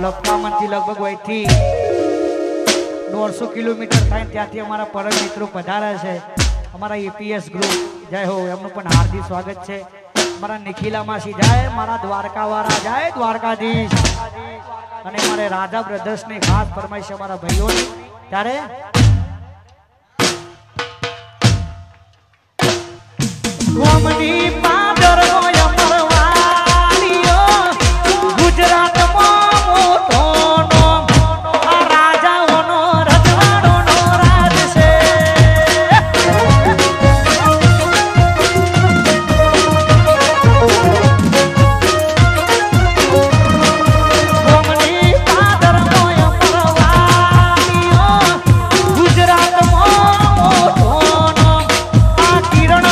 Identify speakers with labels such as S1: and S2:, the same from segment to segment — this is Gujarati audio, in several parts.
S1: લપકામણથી લગભગ અહીંથી 150 કિલોમીટર થાય ત્યાંથી અમારા પરમ મિત્રો પધાર્યા છે. અમારા એપીએસ ગ્રુપ જય હો, એમનું પણ હાર્દિક સ્વાગત છે. મારા નિખિલા માસી જાય, મારા દ્વારકા વાળા જાય, દ્વારકાધીશ, અને મારે રાધા બ્રધર્સ ની ખાસ ફરમાઈશ અમારા ભાઈઓની. ત્યારે કોમની પાદર હોય અમરવાળીઓ, ગુજરાતમાં મોટો નામ, આ રાજાઓનો રજવાડોનો રાજ છે. કોમની પાદર હોય અમરવાળીઓ, ગુજરાતમાં મોટો નામ, આ કિરણ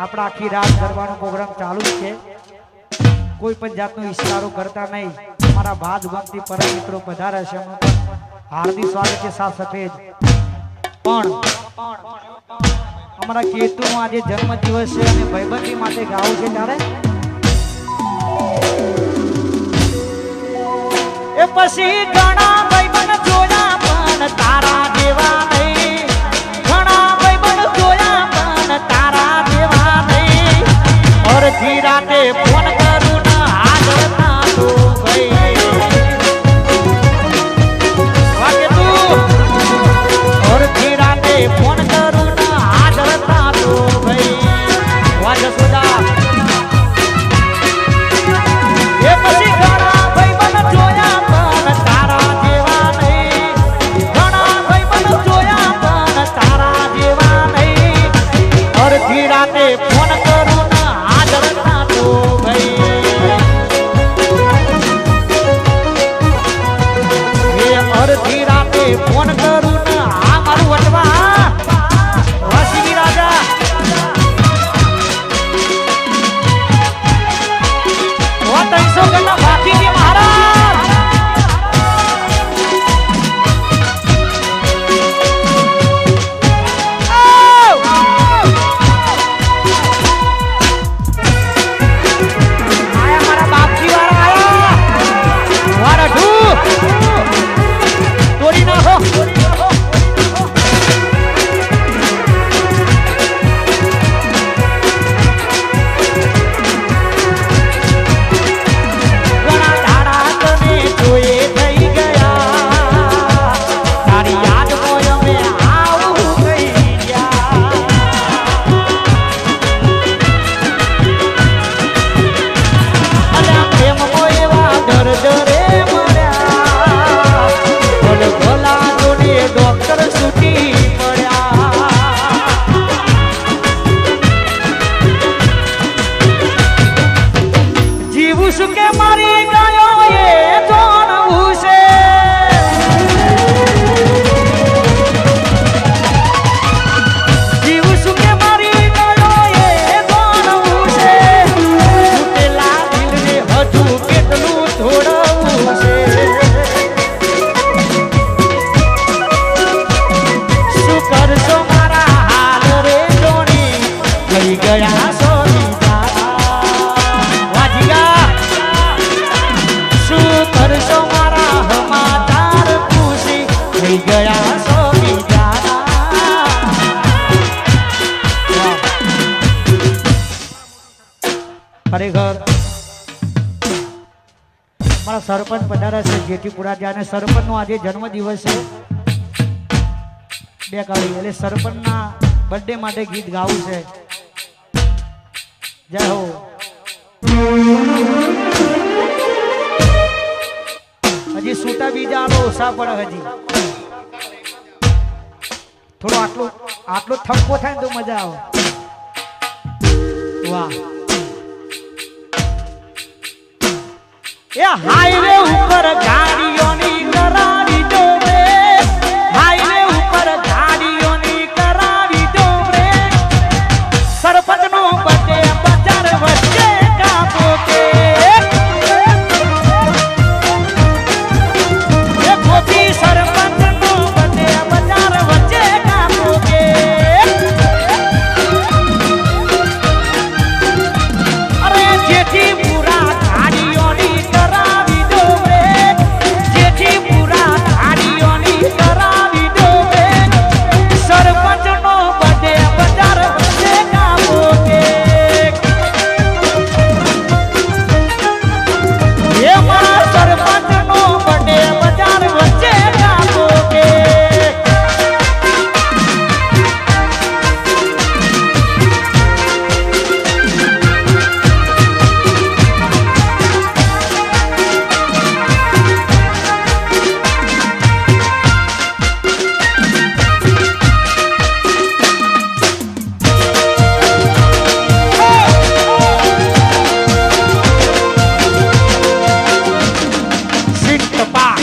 S1: આપણા આખી રાત ગરબાનો પ્રોગ્રામ ચાલુ જ છે. કોઈ પણ જાતનો ઇશારો કરતા નહીં. અમારા ભાત ગમતી પરમ મિત્રો પધારે છે, એમનું પણ હાર્દિક સ્વાગત છે. સાફ સફેદ પણ અમારા કેતુનો આજે જન્મ દિવસ છે અને ભાઈબંધી માટે ગાવું છે. ત્યારે એ પછી ઘણા ભાઈબંધ જોયા પણ તારા જેવા નહીં, ઘણા ભાઈબંધ જોયા પણ તારા જેવા નહીં. અડધી રાતે ફોન કરું ને હાજર ના તો ભાઈ વાગે તું, અડધી રાતે ફોન કરું ને હાજર ના તો ભાઈ વાગે સુધા. એ પછી ઘણા ભાઈબંધ જોયા પણ તારા સરપંચ પધાર્યા છે જેઠીપુરા જ્યાં સરપંચનો આજે જન્મદિવસ છે બે કાળી એટલે સરપંચના બર્થડે માટે ગીત ગાવું છે જય હો હજી સૂટા બીજા આલો ઓછા પડે હજી થોડો આટલો થપ્પો થાય ને તો મજા આવે વાહ એ હાઈવે ઉપર ગાડીઓની કરાવી દો રે હાઈવે ઉપર ગાડીઓની કરાવી દો રે સરપંચનો બર્થડે બજાર વચ્ચે કાપો કે એ ખોટી સરપંચનો બર્થડે બજાર વચ્ચે કાપો કે અરે જેથી પૂરા ગાડીઓની કરાવી દો રે જેથી પૂરા ગાડીઓની કરાવી દો રે સરપંચનો બર્થડે બજાર વચ્ચે કાપો કે એ મારા સરપંચનો બર્થડે બજાર વચ્ચે કાપો કે સિક્કપા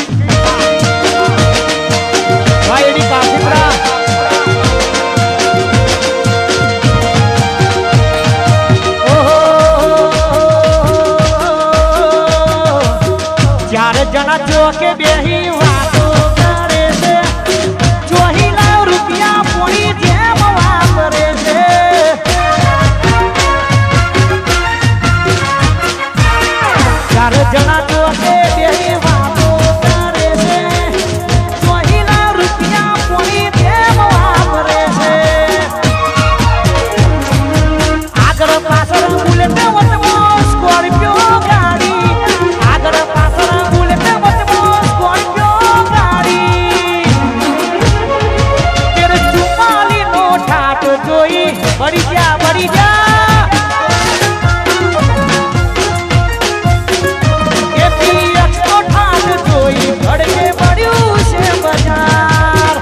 S1: વાયડી કાફિરા ઓહો ચાર જણા ચોકે બેહી વાતો કરે છે ચોહીલા રૂપિયા પોણી જેમ વાપરે છે ચાર જણા ચોકે બેહી વાતો કરે છે ચોહીલા રૂપિયા પોણી જેમ વાપરે છે આગળ પાછળ બુલેટ વચમાં સ્કોર્પિયો ગાડી આગળ પાછળ બુલેટ વચમાં સ્કોર્પિયો ગાડી તેરે ચુમ્માલી નો ઠાટ જોઈ બળી જા એ પીએક્સ નો ઠાટ જોઈ ભડકે પડ્યું છે બજાર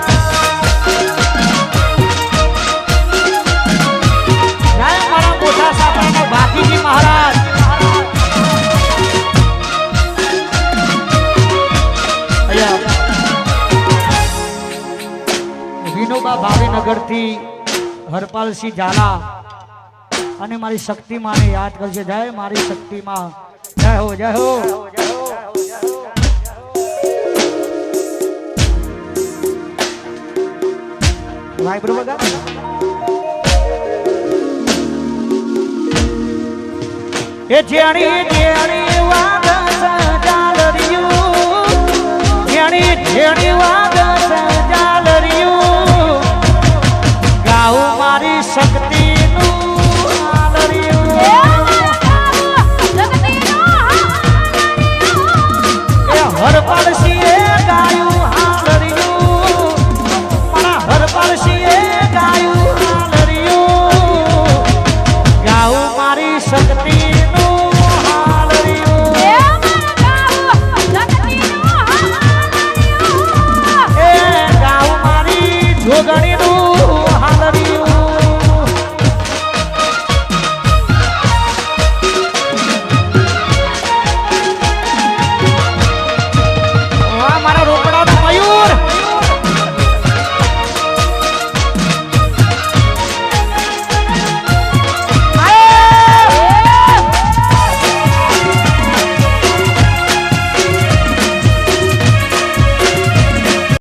S1: જય મારા મોટા સાપરાનો બાપીજી મહારાજ વિનોબા ભાવીનગરથી હરપાલસિંહ ઝાલા અને મારી શક્તિમાને યાદ કરશે જય મારી શક્તિમાં જય હો જય હો વાઇબ્રો બગા એ જેણી જેણી વાદ સજાલરિયું જેણી વાદ સજાલરિયું ગાઉ મારી શક્તિનું આલરિયું એ હરપાલસિંહ